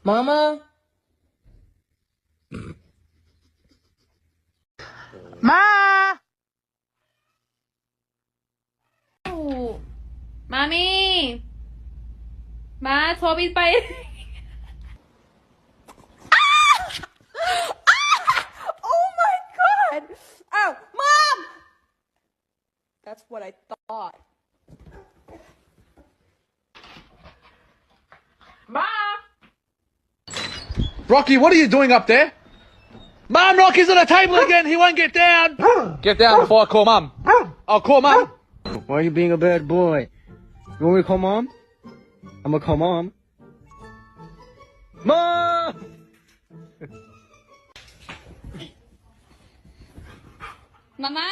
Mama? Ma! Oh, Mommy! Ma, Toby's biting. Oh my god! Oh, Mom! That's what I thought. Ma! Rocky, what are you doing up there? Mum, Rocky's on the table again. He won't get down. Get down before I call Mum. I'll call Mum. Why are you being a bad boy? You want me to call Mom? I'm gonna call Mom. Mom! Mama!